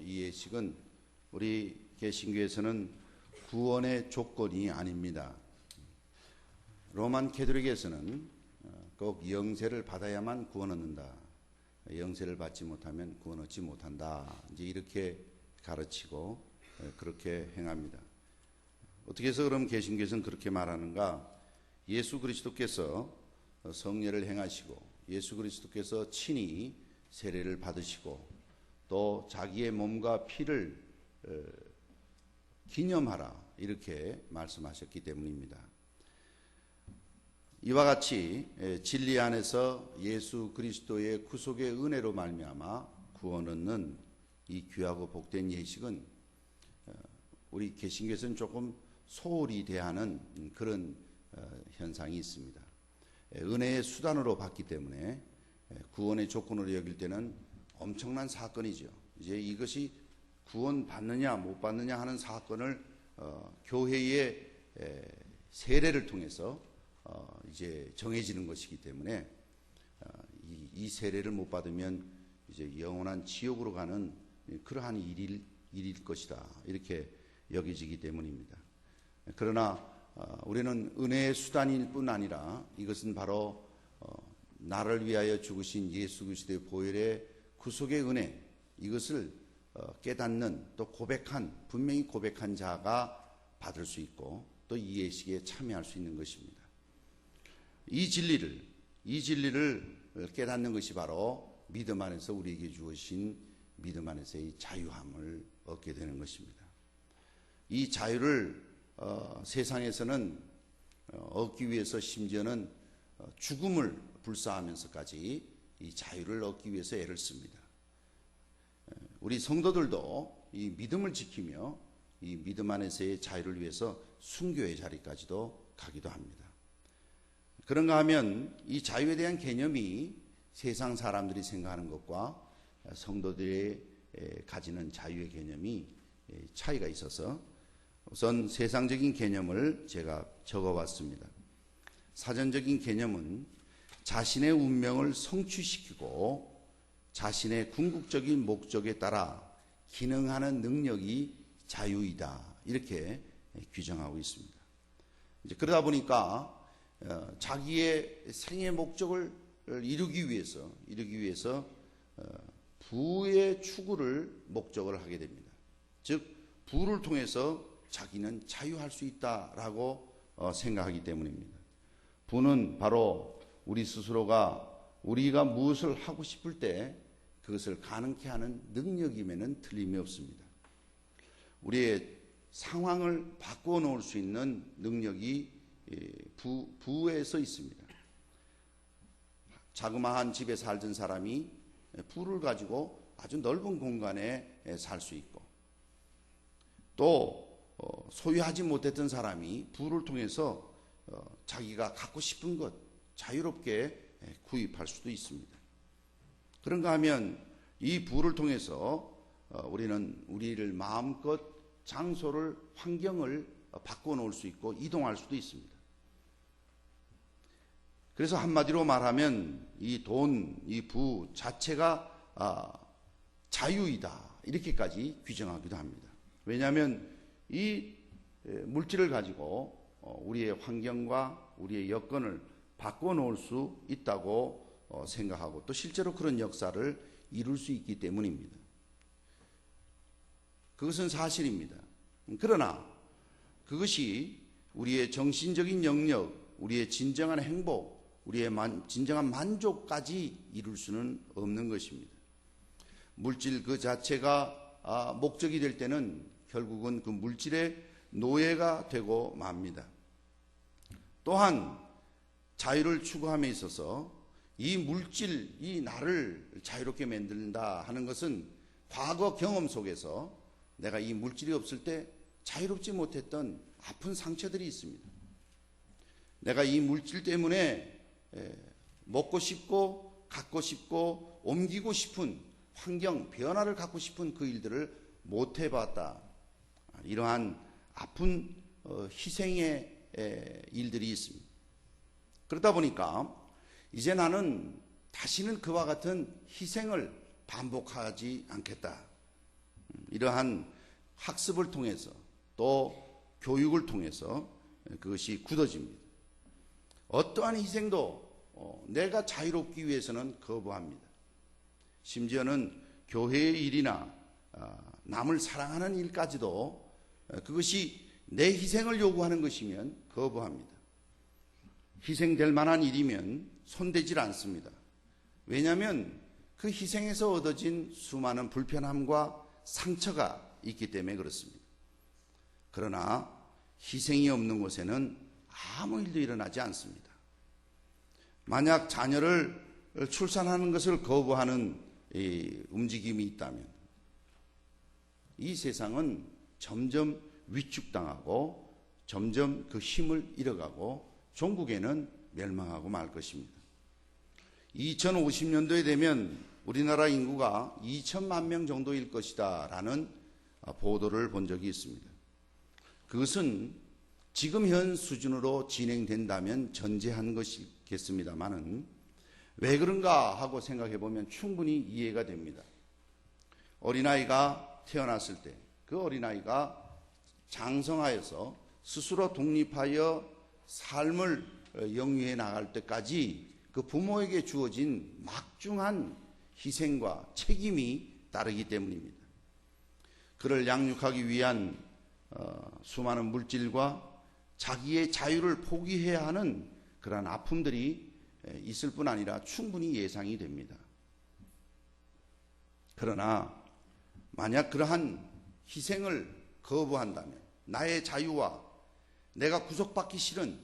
이 예식은 우리 개신교에서는 구원의 조건이 아닙니다. 로만 캐톨릭에서는 꼭 영세를 받아야만 구원 얻는다. 영세를 받지 못하면 구원 얻지 못한다. 이제 이렇게 가르치고 그렇게 행합니다. 어떻게 해서 그럼 개신교에서는 그렇게 말하는가? 예수 그리스도께서 성례를 행하시고 예수 그리스도께서 친히 세례를 받으시고 또 자기의 몸과 피를 기념하라 이렇게 말씀하셨기 때문입니다. 이와 같이 진리 안에서 예수 그리스도의 구속의 은혜로 말미암아 구원 얻는 이 귀하고 복된 예식은 우리 개신교에서는 조금 소홀히 대하는 그런 현상이 있습니다. 은혜의 수단으로 봤기 때문에 구원의 조건으로 여길 때는 엄청난 사건이죠. 이제 이것이 구원 받느냐 못 받느냐 하는 사건을 교회의 세례를 통해서 이제 정해지는 것이기 때문에 이 세례를 못 받으면 이제 영원한 지옥으로 가는 그러한 일일 것이다 이렇게 여겨지기 때문입니다. 그러나 우리는 은혜의 수단일 뿐 아니라 이것은 바로 나를 위하여 죽으신 예수 그리스도의 보혈의 구속의 은혜 이것을 깨닫는 또 분명히 고백한 자가 받을 수 있고 또 이 예식에 참여할 수 있는 것입니다. 이 진리를 깨닫는 것이 바로 믿음 안에서 우리에게 주어진 믿음 안에서의 자유함을 얻게 되는 것입니다. 이 자유를 세상에서는 얻기 위해서 심지어는 죽음을 불사하면서까지 이 자유를 얻기 위해서 애를 씁니다. 우리 성도들도 이 믿음을 지키며 이 믿음 안에서의 자유를 위해서 순교의 자리까지도 가기도 합니다. 그런가 하면 이 자유에 대한 개념이 세상 사람들이 생각하는 것과 성도들이 가지는 자유의 개념이 차이가 있어서 우선 세상적인 개념을 제가 적어봤습니다. 사전적인 개념은 자신의 운명을 성취시키고 자신의 궁극적인 목적에 따라 기능하는 능력이 자유이다 이렇게 규정하고 있습니다. 이제 그러다 보니까 자기의 생의 목적을 이루기 위해서 부의 추구를 목적을 하게 됩니다. 즉 부를 통해서 자기는 자유할 수 있다라고 생각하기 때문입니다. 부는 바로 우리 스스로가 우리가 무엇을 하고 싶을 때 그것을 가능케 하는 능력임에는 틀림이 없습니다. 우리의 상황을 바꾸어 놓을 수 있는 능력이 부에서 있습니다. 자그마한 집에 살던 사람이 부를 가지고 아주 넓은 공간에 살 수 있고 또 소유하지 못했던 사람이 부를 통해서 자기가 갖고 싶은 것 자유롭게 구입할 수도 있습니다. 그런가 하면 이 부를 통해서 우리는 우리를 마음껏 장소를 환경을 바꿔 놓을 수 있고 이동할 수도 있습니다. 그래서 한마디로 말하면 이 돈, 이 부 자체가 자유이다 이렇게까지 규정하기도 합니다. 왜냐하면 이 물질을 가지고 우리의 환경과 우리의 여건을 바꿔 놓을 수 있다고 생각하고 또 실제로 그런 역사를 이룰 수 있기 때문입니다. 그것은 사실입니다. 그러나 그것이 우리의 정신적인 영역, 우리의 진정한 행복, 우리의 진정한 만족까지 이룰 수는 없는 것입니다. 물질 그 자체가 목적이 될 때는 결국은 그 물질의 노예가 되고 맙니다. 또한 자유를 추구함에 있어서 이 물질, 이 나를 자유롭게 만든다 하는 것은 과거 경험 속에서 내가 이 물질이 없을 때 자유롭지 못했던 아픈 상처들이 있습니다. 내가 이 물질 때문에 먹고 싶고 갖고 싶고 옮기고 싶은 환경, 변화를 갖고 싶은 그 일들을 못 해봤다. 이러한 아픈 희생의 일들이 있습니다. 그러다 보니까 이제 나는 다시는 그와 같은 희생을 반복하지 않겠다. 이러한 학습을 통해서 또 교육을 통해서 그것이 굳어집니다. 어떠한 희생도 내가 자유롭기 위해서는 거부합니다. 심지어는 교회의 일이나 남을 사랑하는 일까지도 그것이 내 희생을 요구하는 것이면 거부합니다. 희생될 만한 일이면 손대질 않습니다. 왜냐하면 그 희생에서 얻어진 수많은 불편함과 상처가 있기 때문에 그렇습니다. 그러나 희생이 없는 곳에는 아무 일도 일어나지 않습니다. 만약 자녀를 출산하는 것을 거부하는 움직임이 있다면 이 세상은 점점 위축당하고 점점 그 힘을 잃어가고 종국에는 멸망하고 말 것입니다. 2050년도에 되면 우리나라 인구가 2천만 명 정도일 것이다 라는 보도를 본 적이 있습니다. 그것은 지금 현 수준으로 진행된다면 전제한 것이겠습니다만은 왜 그런가 하고 생각해 보면 충분히 이해가 됩니다. 어린아이가 태어났을 때 그 어린아이가 장성하여서 스스로 독립하여 삶을 영위해 나갈 때까지 그 부모에게 주어진 막중한 희생과 책임이 따르기 때문입니다. 그를 양육하기 위한 수많은 물질과 자기의 자유를 포기해야 하는 그러한 아픔들이 있을 뿐 아니라 충분히 예상이 됩니다. 그러나 만약 그러한 희생을 거부한다면 나의 자유와 내가 구속받기 싫은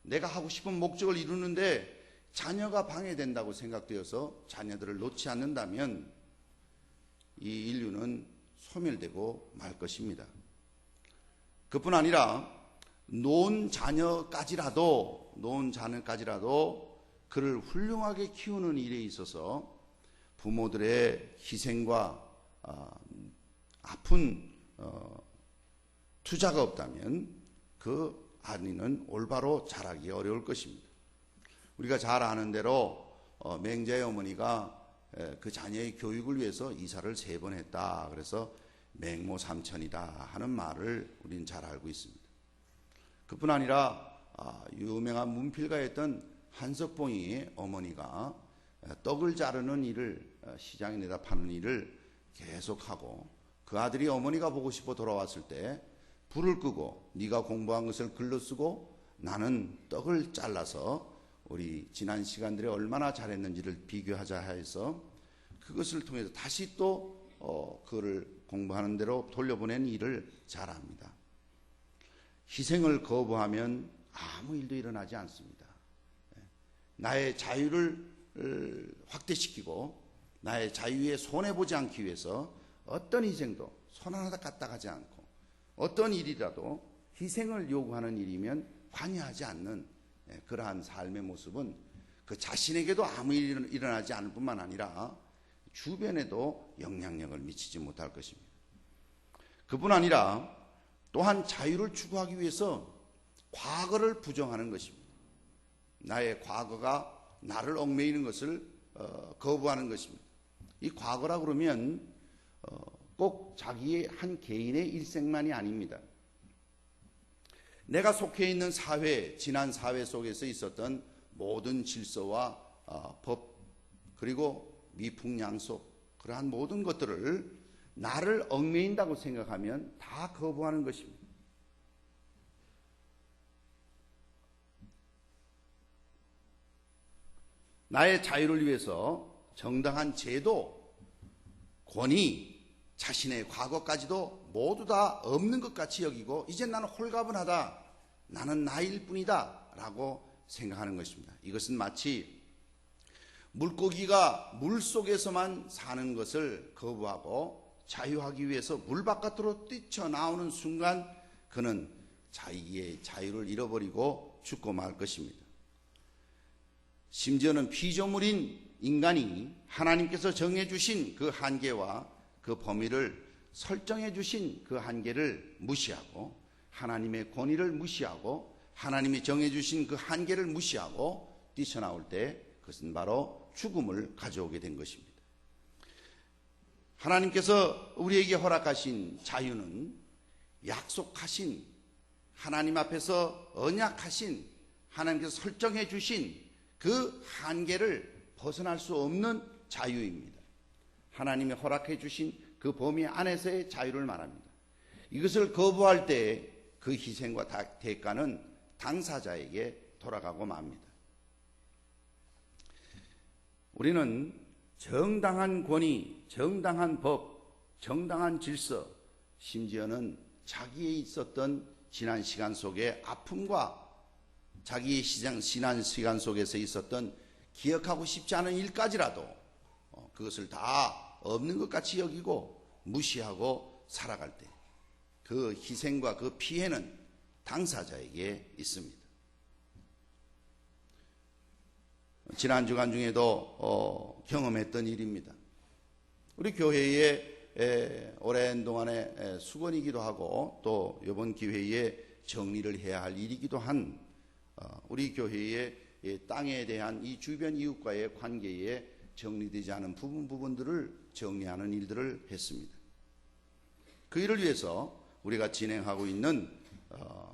내가 하고 싶은 목적을 이루는데 자녀가 방해된다고 생각되어서 자녀들을 놓지 않는다면 이 인류는 소멸되고 말 것입니다. 그뿐 아니라 놓은 자녀까지라도 그를 훌륭하게 키우는 일에 있어서 부모들의 희생과 아픈 투자가 없다면 그 아이는 올바로 자라기 어려울 것입니다. 우리가 잘 아는 대로 맹자의 어머니가 그 자녀의 교육을 위해서 이사를 3번 했다. 그래서 맹모 삼천이다 하는 말을 우리는 잘 알고 있습니다. 그뿐 아니라 유명한 문필가였던 한석봉이의 어머니가 떡을 자르는 일을 시장에 내다 파는 일을 계속하고 그 아들이 어머니가 보고 싶어 돌아왔을 때 불을 끄고 네가 공부한 것을 글로 쓰고 나는 떡을 잘라서 우리 지난 시간들에 얼마나 잘했는지를 비교하자 해서 그것을 통해서 다시 또 그를 공부하는 대로 돌려보낸 일을 잘합니다. 희생을 거부하면 아무 일도 일어나지 않습니다. 나의 자유를 확대시키고 나의 자유에 손해보지 않기 위해서 어떤 희생도 손 하나 까딱하지 않고 어떤 일이라도 희생을 요구하는 일이면 관여하지 않는 그러한 삶의 모습은 그 자신에게도 아무 일이 일어나지 않을 뿐만 아니라 주변에도 영향력을 미치지 못할 것입니다. 그뿐 아니라 또한 자유를 추구하기 위해서 과거를 부정하는 것입니다. 나의 과거가 나를 얽매이는 것을 거부하는 것입니다. 이 과거라 그러면 꼭 자기의 한 개인의 일생만이 아닙니다. 내가 속해 있는 사회, 지난 사회 속에서 있었던 모든 질서와 법, 그리고 미풍양속, 그러한 모든 것들을 나를 얽매인다고 생각하면 다 거부하는 것입니다. 나의 자유를 위해서 정당한 제도, 권위, 자신의 과거까지도 모두 다 없는 것 같이 여기고 이제 나는 홀가분하다, 나는 나일 뿐이다 라고 생각하는 것입니다. 이것은 마치 물고기가 물속에서만 사는 것을 거부하고 자유하기 위해서 물 바깥으로 뛰쳐나오는 순간 그는 자기의 자유를 잃어버리고 죽고 말 것입니다. 심지어는 피조물인 인간이 하나님께서 정해주신 그 한계와 그 범위를 설정해주신 그 한계를 무시하고 하나님의 권위를 무시하고 하나님이 정해주신 그 한계를 무시하고 뛰쳐나올 때 그것은 바로 죽음을 가져오게 된 것입니다. 하나님께서 우리에게 허락하신 자유는 약속하신, 하나님 앞에서 언약하신, 하나님께서 설정해 주신 그 한계를 벗어날 수 없는 자유입니다. 하나님이 허락해 주신 그 범위 안에서의 자유를 말합니다. 이것을 거부할 때 그 희생과 대가는 당사자에게 돌아가고 맙니다. 우리는 정당한 권위, 정당한 법, 정당한 질서, 심지어는 자기에 있었던 지난 시간 속의 아픔과 자기의 지난 시간 속에서 있었던 기억하고 싶지 않은 일까지라도 그것을 다 없는 것 같이 여기고 무시하고 살아갈 때 그 희생과 그 피해는 당사자에게 있습니다. 지난 주간 중에도 경험했던 일입니다. 우리 교회에 오랜 동안의 수건이기도 하고 또 이번 기회에 정리를 해야 할 일이기도 한 우리 교회의 땅에 대한 이 주변 이웃과의 관계에 정리되지 않은 부분들을 정리하는 일들을 했습니다. 그 일을 위해서 우리가 진행하고 있는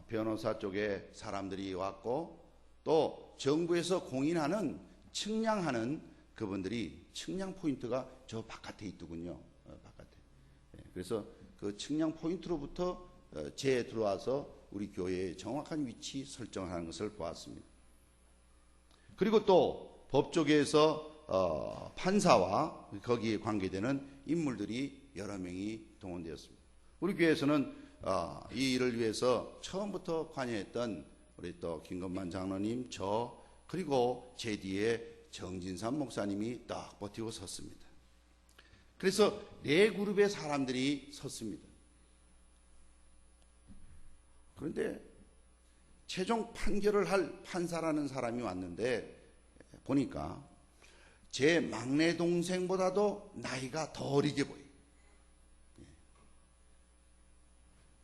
변호사 쪽에 사람들이 왔고 또 정부에서 공인하는 측량하는 그분들이 측량 포인트가 저 바깥에 있더군요. 바깥에. 그래서 그 측량 포인트로부터 재 들어와서 우리 교회의 정확한 위치 설정하는 것을 보았습니다. 그리고 또 법조계에서 판사와 거기에 관계되는 인물들이 여러 명이 동원되었습니다. 우리 교회에서는 이 일을 위해서 처음부터 관여했던 우리 또 김건만 장로님, 저 그리고 제 뒤에 정진삼 목사님이 딱 버티고 섰습니다. 그래서 네 그룹의 사람들이 섰습니다. 그런데 최종 판결을 할 판사라는 사람이 왔는데 보니까 제 막내 동생보다도 나이가 더 어리게 보여요.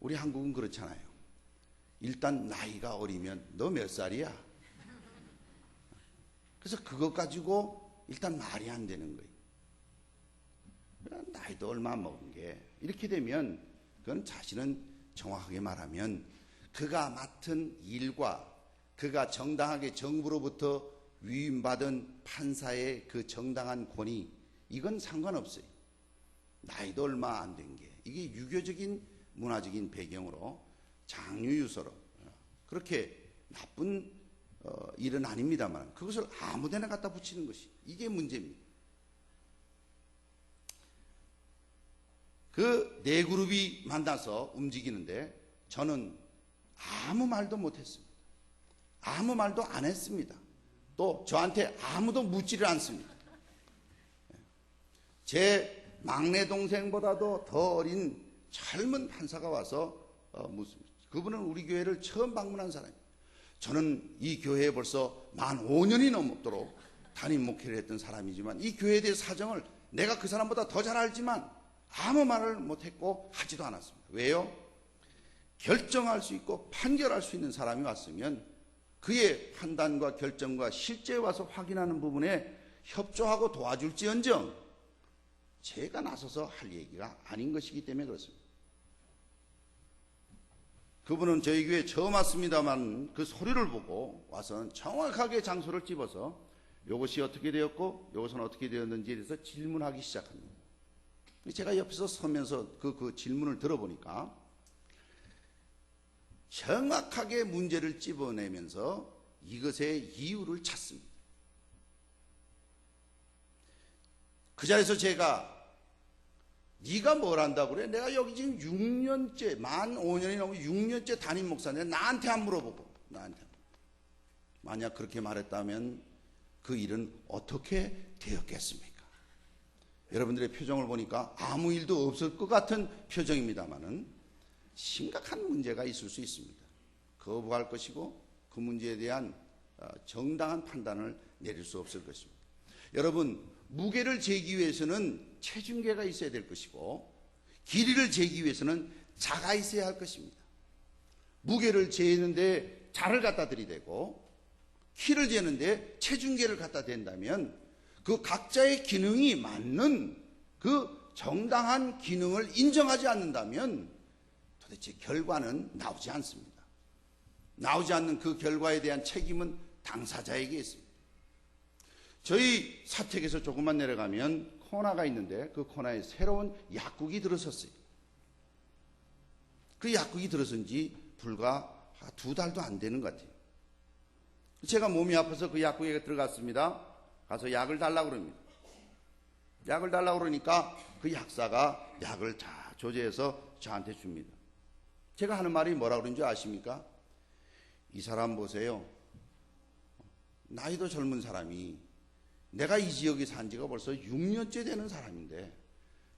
우리 한국은 그렇잖아요. 일단 나이가 어리면 너 몇 살이야? 그래서 그것 가지고 일단 말이 안 되는 거예요. 나이도 얼마 먹은 게 이렇게 되면 그건 자신은 정확하게 말하면 그가 맡은 일과 그가 정당하게 정부로부터 위임받은 판사의 그 정당한 권위 이건 상관없어요. 나이도 얼마 안 된 게 이게 유교적인 문화적인 배경으로 장유유서로 그렇게 나쁜 일은 아닙니다만 그것을 아무데나 갖다 붙이는 것이 이게 문제입니다. 그 네 그룹이 만나서 움직이는데 저는 아무 말도 못했습니다. 아무 말도 안 했습니다. 또 저한테 아무도 묻지를 않습니다. 제 막내 동생보다도 더 어린 젊은 판사가 와서 묻습니다. 그분은 우리 교회를 처음 방문한 사람입니다. 저는 이 교회에 벌써 만 5년이 넘도록 담임 목회를 했던 사람이지만 이 교회에 대해 사정을 내가 그 사람보다 더 잘 알지만 아무 말을 못했고 하지도 않았습니다. 왜요? 결정할 수 있고 판결할 수 있는 사람이 왔으면 그의 판단과 결정과 실제 와서 확인하는 부분에 협조하고 도와줄지언정 제가 나서서 할 얘기가 아닌 것이기 때문에 그렇습니다. 그분은 저희 교회에 처음 왔습니다만 그 소리를 보고 와서는 정확하게 장소를 집어서 이것이 어떻게 되었고 이것은 어떻게 되었는지에 대해서 질문하기 시작합니다. 제가 옆에서 서면서 그 질문을 들어보니까 정확하게 문제를 집어내면서 이것의 이유를 찾습니다. 그 자리에서 제가 네가 뭘 한다고 그래? 내가 여기 지금 6년째, 만 5년이 넘어 6년째 담임 목사인데 나한테 안 물어보고 나한테 만약 그렇게 말했다면 그 일은 어떻게 되었겠습니까? 여러분들의 표정을 보니까 아무 일도 없을 것 같은 표정입니다만은 심각한 문제가 있을 수 있습니다. 거부할 것이고 그 문제에 대한 정당한 판단을 내릴 수 없을 것입니다. 여러분, 무게를 재기 위해서는 체중계가 있어야 될 것이고 길이를 재기 위해서는 자가 있어야 할 것입니다. 무게를 재는데 자를 갖다 들이대고 키를 재는데 체중계를 갖다 댄다면 그 각자의 기능이 맞는 그 정당한 기능을 인정하지 않는다면 도대체 결과는 나오지 않습니다. 나오지 않는 그 결과에 대한 책임은 당사자에게 있습니다. 저희 사택에서 조금만 내려가면 코너가 있는데 그 코너에 새로운 약국이 들어섰어요. 그 약국이 들어선 지 불과 2달도 안 되는 것 같아요. 제가 몸이 아파서 그 약국에 들어갔습니다. 가서 약을 달라고 그럽니다. 약을 달라고 그러니까 그 약사가 약을 다 조제해서 저한테 줍니다. 제가 하는 말이 뭐라고 그러는지 아십니까? 이 사람 보세요. 나이도 젊은 사람이, 내가 이 지역에 산 지가 벌써 6년째 되는 사람인데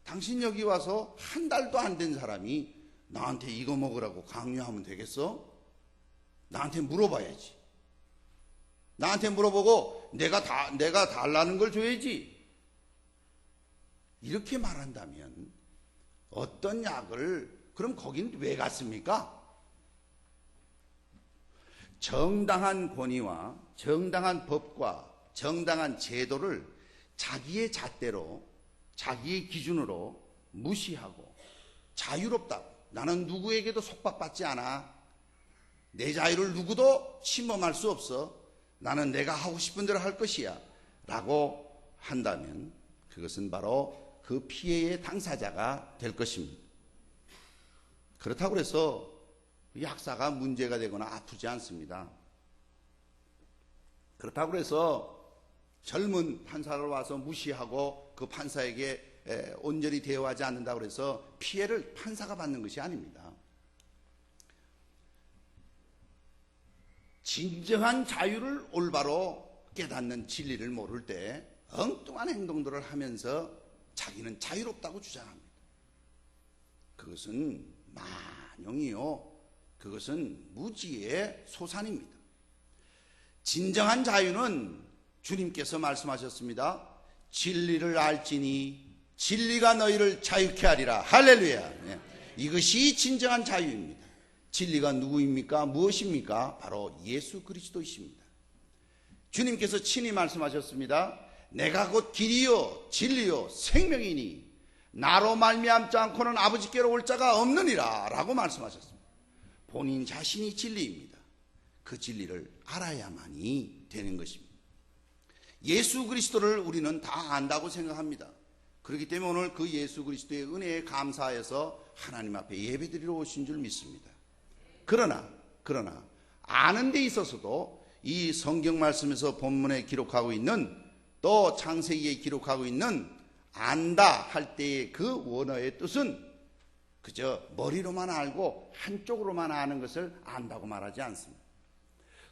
당신 여기 와서 한 달도 안 된 사람이 나한테 이거 먹으라고 강요하면 되겠어? 나한테 물어봐야지. 나한테 물어보고 내가 달라는 걸 줘야지. 이렇게 말한다면 어떤 약을, 그럼 거긴 왜 갔습니까? 정당한 권위와 정당한 법과 정당한 제도를 자기의 잣대로, 자기의 기준으로 무시하고 자유롭다고, 나는 누구에게도 속박받지 않아, 내 자유를 누구도 침범할 수 없어, 나는 내가 하고 싶은 대로 할 것이야 라고 한다면 그것은 바로 그 피해의 당사자가 될 것입니다. 그렇다고 해서 약사가 문제가 되거나 아프지 않습니다. 그렇다고 해서 젊은 판사를 와서 무시하고 그 판사에게 온전히 대우하지 않는다고 해서 피해를 판사가 받는 것이 아닙니다. 진정한 자유를 올바로 깨닫는 진리를 모를 때 엉뚱한 행동들을 하면서 자기는 자유롭다고 주장합니다. 그것은 만용이요, 그것은 무지의 소산입니다. 진정한 자유는 주님께서 말씀하셨습니다. 진리를 알지니 진리가 너희를 자유케 하리라. 할렐루야. 네. 이것이 진정한 자유입니다. 진리가 누구입니까? 무엇입니까? 바로 예수 그리스도이십니다. 주님께서 친히 말씀하셨습니다. 내가 곧 길이요 진리요 생명이니 나로 말미암지 않고는 아버지께로 올 자가 없느니라 라고 말씀하셨습니다. 본인 자신이 진리입니다. 그 진리를 알아야만이 되는 것입니다. 예수 그리스도를 우리는 다 안다고 생각합니다. 그렇기 때문에 오늘 그 예수 그리스도의 은혜에 감사해서 하나님 앞에 예배드리러 오신 줄 믿습니다. 그러나 아는 데 있어서도 이 성경 말씀에서 본문에 기록하고 있는, 또 창세기에 기록하고 있는 안다 할 때의 그 원어의 뜻은 그저 머리로만 알고 한쪽으로만 아는 것을 안다고 말하지 않습니다.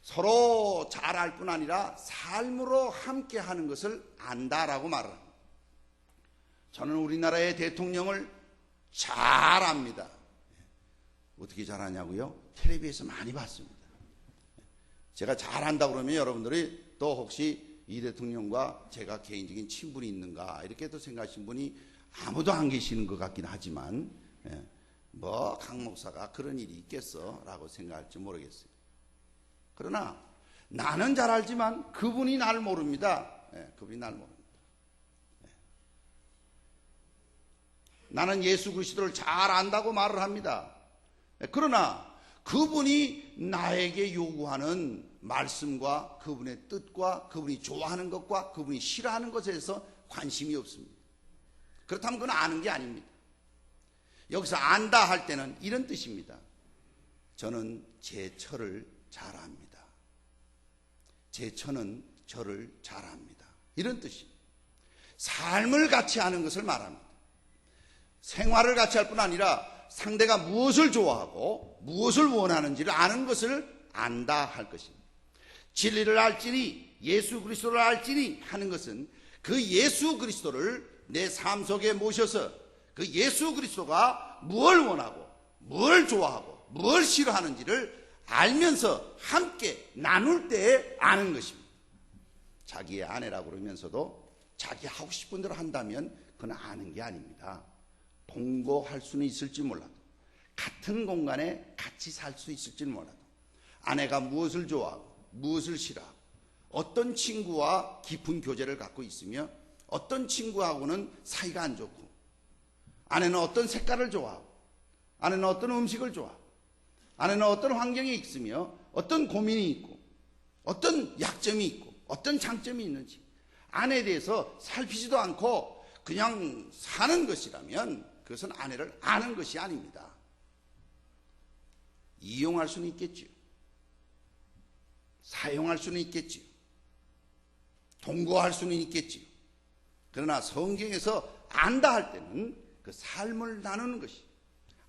서로 잘 알 뿐 아니라 삶으로 함께 하는 것을 안다라고 말합니다. 저는 우리나라의 대통령을 잘 압니다. 어떻게 잘 아냐고요? 텔레비에서 많이 봤습니다. 제가 잘 안다 그러면 여러분들이 또 혹시 이 대통령과 제가 개인적인 친분이 있는가 이렇게 또 생각하시는 분이 아무도 안 계시는 것 같긴 하지만, 뭐 강 목사가 그런 일이 있겠어 라고 생각할지 모르겠어요. 그러나 나는 잘 알지만 그분이 날 모릅니다. 그분이 날 모릅니다. 나는 예수 그리스도를 잘 안다고 말을 합니다. 그러나 그분이 나에게 요구하는 말씀과 그분의 뜻과 그분이 좋아하는 것과 그분이 싫어하는 것에 대해서 관심이 없습니다. 그렇다면 그건 아는 게 아닙니다. 여기서 안다 할 때는 이런 뜻입니다. 저는 제 처를 잘 압니다. 제 처는 저를 잘 압니다. 이런 뜻입니다. 삶을 같이 하는 것을 말합니다. 생활을 같이 할 뿐 아니라 상대가 무엇을 좋아하고 무엇을 원하는지를 아는 것을 안다 할 것입니다. 진리를 알지니 예수 그리스도를 알지니 하는 것은 그 예수 그리스도를 내 삶 속에 모셔서 그 예수 그리스도가 뭘 원하고 뭘 좋아하고 뭘 싫어하는지를 알면서 함께 나눌 때에 아는 것입니다. 자기의 아내라고 그러면서도 자기 하고 싶은 대로 한다면 그건 아는 게 아닙니다. 동거할 수는 있을지 몰라도, 같은 공간에 같이 살 수 있을지는 몰라도, 아내가 무엇을 좋아하고 무엇을 싫어하고 어떤 친구와 깊은 교제를 갖고 있으며 어떤 친구하고는 사이가 안 좋고 아내는 어떤 색깔을 좋아하고, 아내는 어떤 음식을 좋아하고, 아내는 어떤 환경에 있으며 어떤 고민이 있고 어떤 약점이 있고 어떤 장점이 있는지 아내에 대해서 살피지도 않고 그냥 사는 것이라면 그것은 아내를 아는 것이 아닙니다. 이용할 수는 있겠지요. 사용할 수는 있겠지요. 동거할 수는 있겠지요. 그러나 성경에서 안다 할 때는 그 삶을 나누는 것이,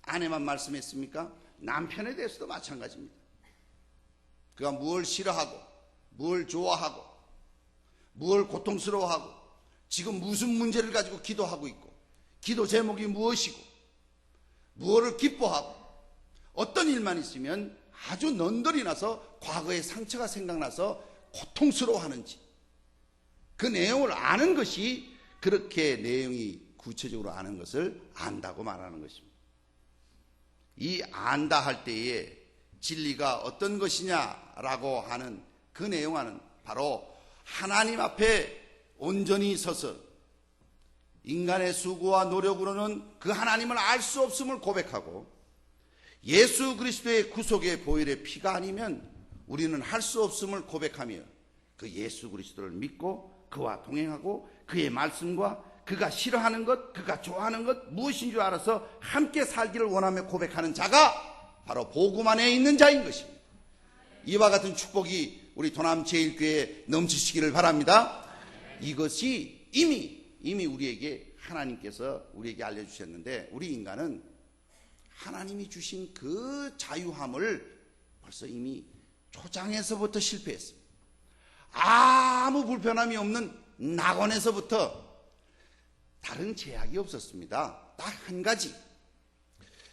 아내만 말씀했습니까? 남편에 대해서도 마찬가지입니다. 그가 무엇을 싫어하고 무엇을 좋아하고 무엇을 고통스러워하고 지금 무슨 문제를 가지고 기도하고 있고 기도 제목이 무엇이고 무엇을 기뻐하고 어떤 일만 있으면 아주 넌덜이 나서 과거의 상처가 생각나서 고통스러워하는지 그 내용을 아는 것이, 그렇게 내용이 구체적으로 아는 것을 안다고 말하는 것입니다. 이 안다 할 때에 진리가 어떤 것이냐라고 하는 그 내용은 바로 하나님 앞에 온전히 서서 인간의 수고와 노력으로는 그 하나님을 알 수 없음을 고백하고 예수 그리스도의 구속의 보혈의 피가 아니면 우리는 할 수 없음을 고백하며 그 예수 그리스도를 믿고 그와 동행하고 그의 말씀과 그가 싫어하는 것, 그가 좋아하는 것 무엇인 줄 알아서 함께 살기를 원하며 고백하는 자가 바로 복음 안에 있는 자인 것입니다. 이와 같은 축복이 우리 도남제일교회에 넘치시기를 바랍니다. 이것이 이미 우리에게 하나님께서 우리에게 알려주셨는데, 우리 인간은 하나님이 주신 그 자유함을 벌써 이미 초장에서부터 실패했습니다. 아무 불편함이 없는 낙원에서부터 다른 제약이 없었습니다. 딱 한 가지,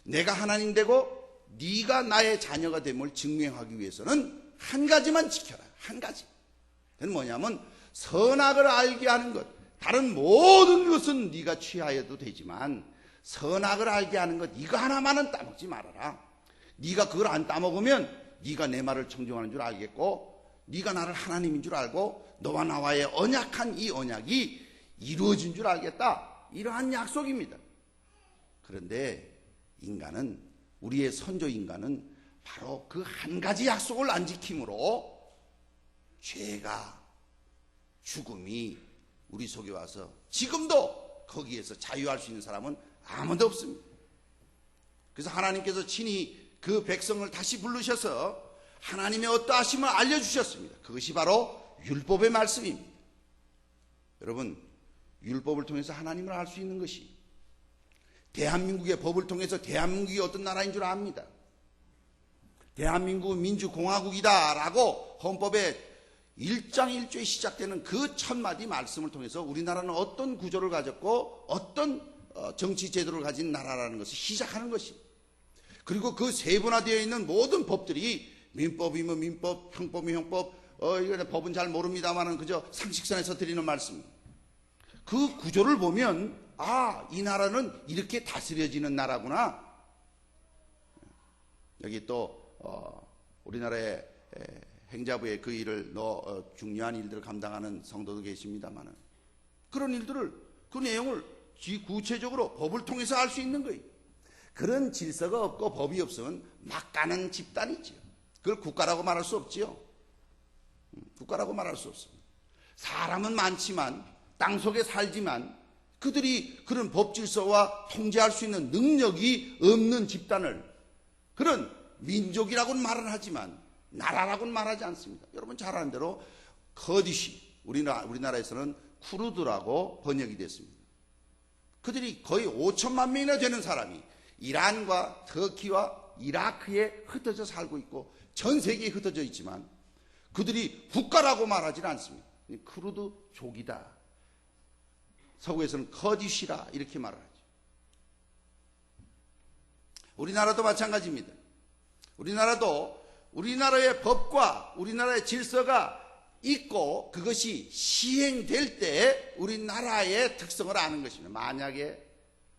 내가 하나님 되고 네가 나의 자녀가 됨을 증명하기 위해서는 한 가지만 지켜라. 한 가지. 그건 뭐냐면 선악을 알게 하는 것. 다른 모든 것은 네가 취하여도 되지만 선악을 알게 하는 것, 이거 하나만은 따먹지 말아라. 네가 그걸 안 따먹으면 네가 내 말을 청종하는 줄 알겠고 네가 나를 하나님인 줄 알고 너와 나와의 언약한 이 언약이 이루어진 줄 알겠다. 이러한 약속입니다. 그런데 인간은, 우리의 선조 인간은 바로 그 한 가지 약속을 안 지킴으로 죄가, 죽음이 우리 속에 와서 지금도 거기에서 자유할 수 있는 사람은 아무도 없습니다. 그래서 하나님께서 친히 그 백성을 다시 부르셔서 하나님의 어떠하심을 알려주셨습니다. 그것이 바로 율법의 말씀입니다. 여러분, 율법을 통해서 하나님을 알 수 있는 것이, 대한민국의 법을 통해서 대한민국이 어떤 나라인 줄 압니다. 대한민국은 민주공화국이다 라고 헌법의 1장 1조에 시작되는 그 첫 마디 말씀을 통해서 우리나라는 어떤 구조를 가졌고 어떤 정치 제도를 가진 나라라는 것을 시작하는 것입니다. 그리고 그 세분화되어 있는 모든 법들이 민법이면 민법, 형법이면 형법, 이거 법은 잘 모릅니다만은 그저 상식선에서 드리는 말씀입니다. 그 구조를 보면 이 나라는 이렇게 다스려지는 나라구나. 여기 또 우리나라의 행자부의 그 일을 중요한 일들을 감당하는 성도도 계십니다만은 그런 일들을, 그 내용을 구체적으로 법을 통해서 알 수 있는 거예요. 그런 질서가 없고 법이 없으면 막 가는 집단이지요. 그걸 국가라고 말할 수 없지요. 국가라고 말할 수 없습니다. 사람은 많지만, 땅 속에 살지만 그들이 그런 법 질서와 통제할 수 있는 능력이 없는 집단을 그런 민족이라고는 말을 하지만 나라라고는 말하지 않습니다. 여러분 잘 아는 대로 커디시, 우리나라에서는 쿠르드라고 번역이 됐습니다. 그들이 거의 5천만 명이나 되는 사람이 이란과 터키와 이라크에 흩어져 살고 있고 전 세계에 흩어져 있지만 그들이 국가라고 말하지는 않습니다. 쿠르드족이다. 서구에서는 커디시라 이렇게 말을 하죠. 우리나라도 마찬가지입니다. 우리나라도 우리나라의 법과 우리나라의 질서가 있고 그것이 시행될 때 우리나라의 특성을 아는 것입니다. 만약에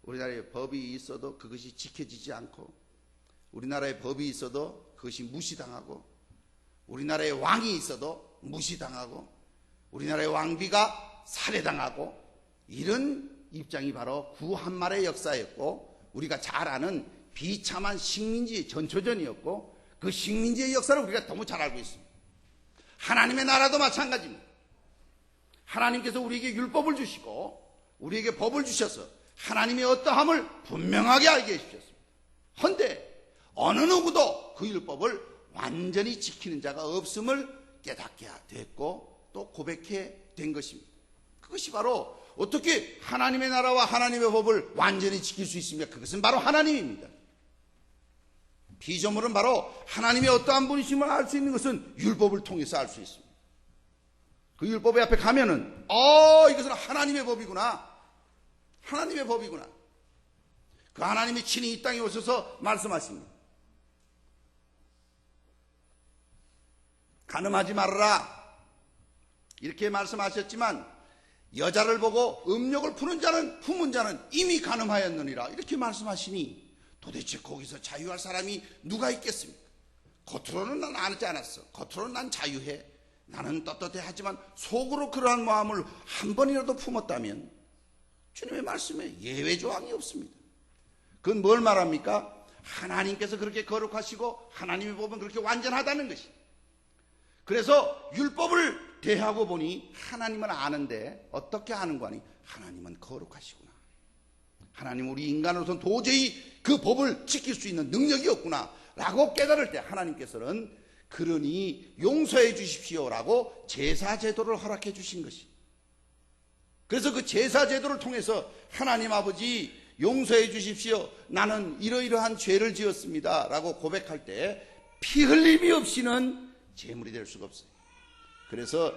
우리나라에 법이 있어도 그것이 지켜지지 않고 우리나라에 법이 있어도 그것이 무시당하고 우리나라에 왕이 있어도 무시당하고 우리나라의 왕비가 살해당하고 이런 입장이 바로 구한말의 역사였고, 우리가 잘 아는 비참한 식민지 전초전이었고, 그 식민지의 역사를 우리가 너무 잘 알고 있습니다. 하나님의 나라도 마찬가지입니다. 하나님께서 우리에게 율법을 주시고 우리에게 법을 주셔서 하나님의 어떠함을 분명하게 알게 해주셨습니다. 헌데 어느 누구도 그 율법을 완전히 지키는 자가 없음을 깨닫게 됐고 또 고백해 된 것입니다. 그것이 바로 어떻게 하나님의 나라와 하나님의 법을 완전히 지킬 수 있습니까? 그것은 바로 하나님입니다. 피조물은 바로 하나님의 어떠한 분이심을 알 수 있는 것은 율법을 통해서 알 수 있습니다. 그 율법의 앞에 가면은 이것은 하나님의 법이구나. 하나님의 법이구나. 그 하나님이 친히 이 땅에 오셔서 말씀하십니다. 간음하지 말아라. 이렇게 말씀하셨지만 여자를 보고 음욕을 품은 자는 이미 간음하였느니라. 이렇게 말씀하시니 도대체 거기서 자유할 사람이 누가 있겠습니까? 겉으로는 난 알지 않았어. 겉으로는 난 자유해. 나는 떳떳해. 하지만 속으로 그러한 마음을 한 번이라도 품었다면 주님의 말씀에 예외 조항이 없습니다. 그건 뭘 말합니까? 하나님께서 그렇게 거룩하시고 하나님의 법은 그렇게 완전하다는 것이. 그래서 율법을 대하고 보니 하나님은 아는데 어떻게 아는 거니? 하나님은 거룩하시구나. 하나님 우리 인간으로서는 도저히 그 법을 지킬 수 있는 능력이 없구나 라고 깨달을 때 하나님께서는 그러니 용서해 주십시오라고 제사 제도를 허락해 주신 것이. 그래서 그 제사 제도를 통해서 하나님 아버지 용서해 주십시오. 나는 이러이러한 죄를 지었습니다 라고 고백할 때 피 흘림이 없이는 제물이 될 수가 없어요. 그래서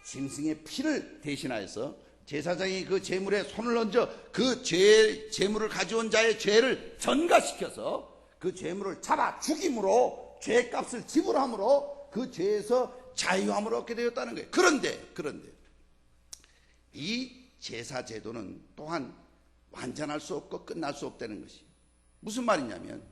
짐승의 피를 대신하여서 제사장이 그 제물에 손을 얹어 그 제물을 가져온 자의 죄를 전가시켜서 그 제물을 잡아 죽임으로 죄값을 지불함으로 그 죄에서 자유함을 얻게 되었다는 거예요. 그런데 이 제사 제도는 또한 완전할 수 없고 끝날 수 없다는 것이 무슨 말이냐면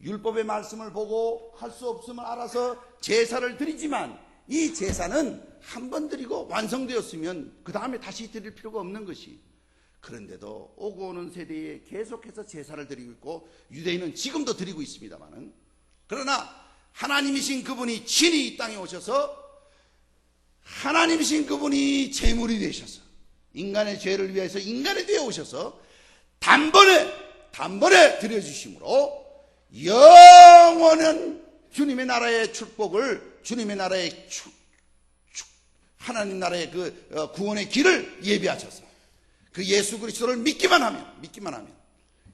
율법의 말씀을 보고 할 수 없음을 알아서 제사를 드리지만 이 제사는 한 번 드리고 완성되었으면 그 다음에 다시 드릴 필요가 없는 것이. 그런데도 오고 오는 세대에 계속해서 제사를 드리고 있고 유대인은 지금도 드리고 있습니다만은, 그러나 하나님이신 그분이 친히 이 땅에 오셔서 하나님이신 그분이 제물이 되셔서 인간의 죄를 위해서 인간이 되어 오셔서 단번에 드려주심으로 영원한 주님의 나라의 축복을, 주님의 나라의 하나님 나라의 그 구원의 길을 예비하셔서 그 예수 그리스도를 믿기만 하면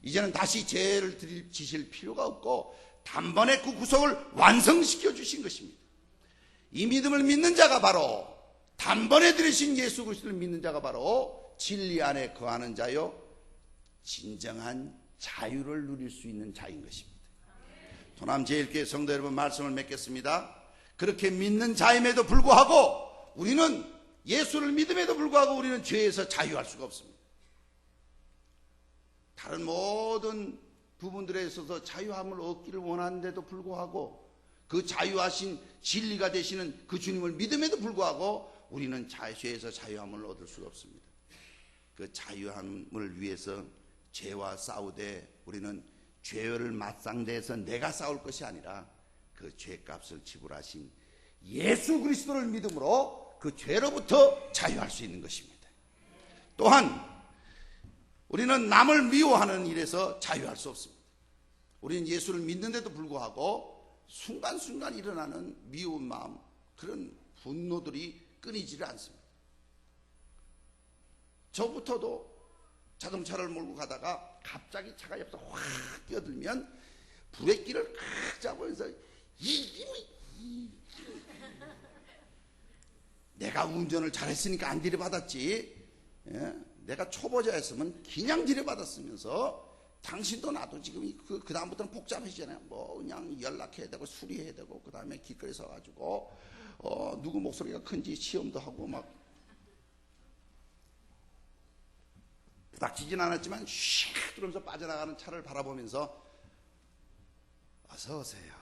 이제는 다시 죄를 지실 필요가 없고 단번에 그 구속을 완성시켜 주신 것입니다. 이 믿음을 믿는 자가 바로, 단번에 들으신 예수 그리스도를 믿는 자가 바로 진리 안에 거하는 자요 진정한 자유를 누릴 수 있는 자인 것입니다. 도남 제일교회 성도 여러분, 말씀을 맺겠습니다. 그렇게 믿는 자임에도 불구하고 우리는, 예수를 믿음에도 불구하고 우리는 죄에서 자유할 수가 없습니다. 다른 모든 부분들에 있어서 자유함을 얻기를 원하는데도 불구하고 그 자유하신 진리가 되시는 그 주님을 믿음에도 불구하고 우리는 죄에서 자유함을 얻을 수가 없습니다. 그 자유함을 위해서 죄와 싸우되 우리는 죄를 맞상대해서 내가 싸울 것이 아니라 그 죄값을 지불하신 예수 그리스도를 믿음으로 그 죄로부터 자유할 수 있는 것입니다. 또한 우리는 남을 미워하는 일에서 자유할 수 없습니다. 우리는 예수를 믿는데도 불구하고 순간순간 일어나는 미운 마음, 그런 분노들이 끊이지를 않습니다. 저부터도 자동차를 몰고 가다가 갑자기 차가 옆에서 확 끼어들면 브레이크를 칵 잡으면서 내가 운전을 잘했으니까 안 들이받았지, 내가 초보자였으면 그냥 들이받았으면서 당신도 나도 지금 그 다음부터는 복잡해지잖아요. 뭐 그냥 연락해야 되고 수리해야 되고 그 다음에 길거리 서가지고 누구 목소리가 큰지 시험도 하고 막 부닥치진 않았지만 슉 들으면서 빠져나가는 차를 바라보면서 어서 오세요,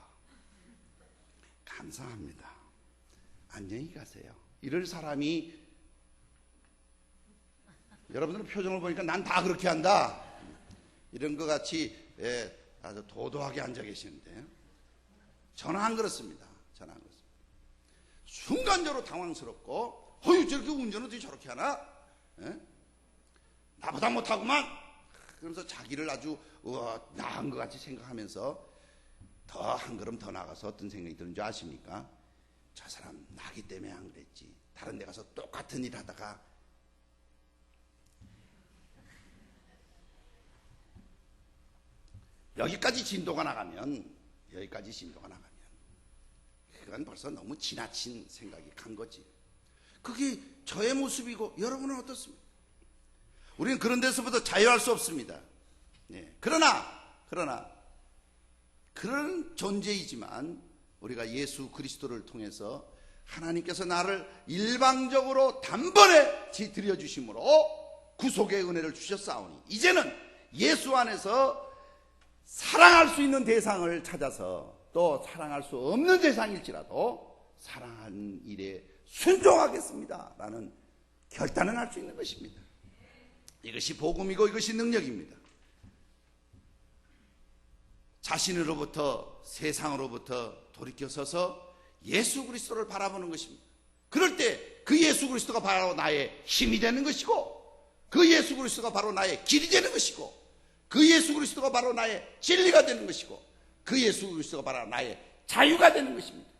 감사합니다, 안녕히 가세요, 이럴 사람이 여러분들 표정을 보니까 난 다 그렇게 한다. 이런 것 같이 아주 도도하게 앉아 계시는데 저는 안 그렇습니다. 저는 안 그렇습니다. 순간적으로 당황스럽고 어휴 저렇게 운전을 어떻게 저렇게 하나? 나보다 못하구만. 그러면서 자기를 아주 나은 것 같이 생각하면서 더 한 걸음 더 나가서 어떤 생각이 드는 줄 아십니까? 저 사람 나기 때문에 안 그랬지. 다른 데 가서 똑같은 일 하다가 여기까지 진도가 나가면 그건 벌써 너무 지나친 생각이 간 거지. 그게 저의 모습이고 여러분은 어떻습니까? 우리는 그런 데서부터 자유할 수 없습니다. 그러나 그런 존재이지만 우리가 예수 그리스도를 통해서 하나님께서 나를 일방적으로 단번에 드려주심으로 구속의 은혜를 주셨사오니 이제는 예수 안에서 사랑할 수 있는 대상을 찾아서 또 사랑할 수 없는 대상일지라도 사랑하는 일에 순종하겠습니다 라는 결단을 할 수 있는 것입니다. 이것이 복음이고 이것이 능력입니다. 자신으로부터 세상으로부터 돌이켜서서 예수 그리스도를 바라보는 것입니다. 그럴 때 그 예수 그리스도가 바로 나의 힘이 되는 것이고 그 예수 그리스도가 바로 나의 길이 되는 것이고 그 예수 그리스도가 바로 나의 진리가 되는 것이고 그 예수 그리스도가 바로 나의 자유가 되는 것입니다.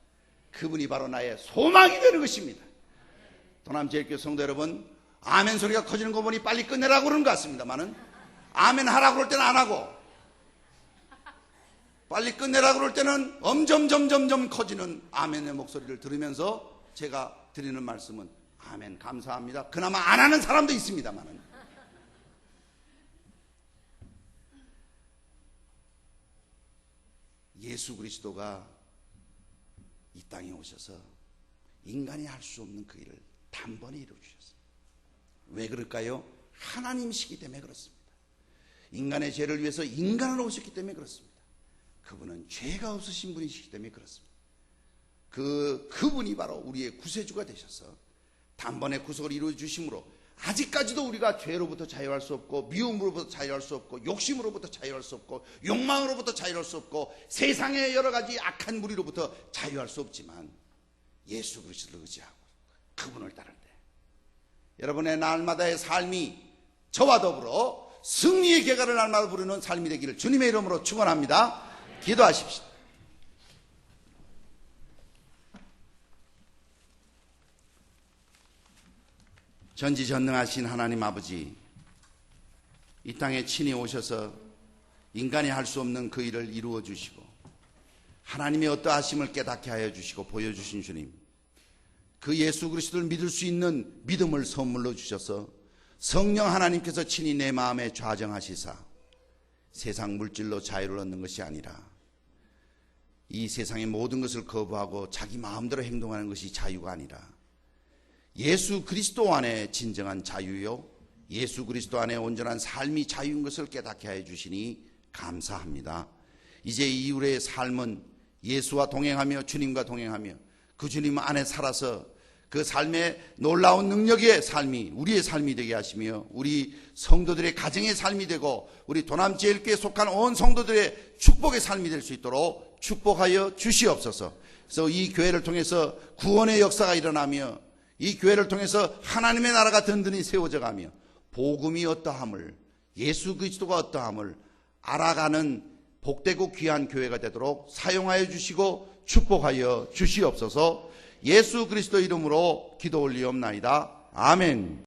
그분이 바로 나의 소망이 되는 것입니다. 도남제일교회 성도 여러분, 아멘 소리가 커지는 거 보니 빨리 끝내라고 그러는 것 같습니다만은 아멘 하라고 그럴 때는 안 하고 빨리 끝내라고 그럴 때는 점점 커지는 아멘의 목소리를 들으면서 제가 드리는 말씀은 아멘 감사합니다. 그나마 안 하는 사람도 있습니다만은 예수 그리스도가 이 땅에 오셔서 인간이 할 수 없는 그 일을 단번에 이루어주셨어요. 왜 그럴까요? 하나님이시기 때문에 그렇습니다. 인간의 죄를 위해서 인간으로 오셨기 때문에 그렇습니다. 그분은 죄가 없으신 분이시기 때문에 그렇습니다. 그분이 바로 우리의 구세주가 되셔서 단번에 구속을 이루어 주심으로 아직까지도 우리가 죄로부터 자유할 수 없고 미움으로부터 자유할 수 없고 욕심으로부터 자유할 수 없고 욕망으로부터 자유할 수 없고 세상의 여러 가지 악한 무리로부터 자유할 수 없지만 예수 그리스도를 의지하고 그분을 따를 때 여러분의 날마다의 삶이 저와 더불어 승리의 계가를 날마다 부르는 삶이 되기를 주님의 이름으로 축원합니다. 기도하십시오. 전지전능하신 하나님 아버지, 이 땅에 친히 오셔서 인간이 할 수 없는 그 일을 이루어 주시고 하나님의 어떠하심을 깨닫게 하여 주시고 보여주신 주님, 그 예수 그리스도를 믿을 수 있는 믿음을 선물로 주셔서 성령 하나님께서 친히 내 마음에 좌정하시사 세상 물질로 자유를 얻는 것이 아니라 이 세상의 모든 것을 거부하고 자기 마음대로 행동하는 것이 자유가 아니라 예수 그리스도 안에 진정한 자유요 예수 그리스도 안에 온전한 삶이 자유인 것을 깨닫게 하여 주시니 감사합니다. 이제 이후의 삶은 예수와 동행하며 주님과 동행하며 그 주님 안에 살아서 그 삶의 놀라운 능력의 삶이 우리의 삶이 되게 하시며 우리 성도들의 가정의 삶이 되고 우리 도남제일교회에 속한 온 성도들의 축복의 삶이 될 수 있도록 축복하여 주시옵소서. 그래서 이 교회를 통해서 구원의 역사가 일어나며 이 교회를 통해서 하나님의 나라가 든든히 세워져 가며 복음이 어떠함을 예수 그리스도가 어떠함을 알아가는 복되고 귀한 교회가 되도록 사용하여 주시고 축복하여 주시옵소서. 예수 그리스도 이름으로 기도 올리옵나이다. 아멘.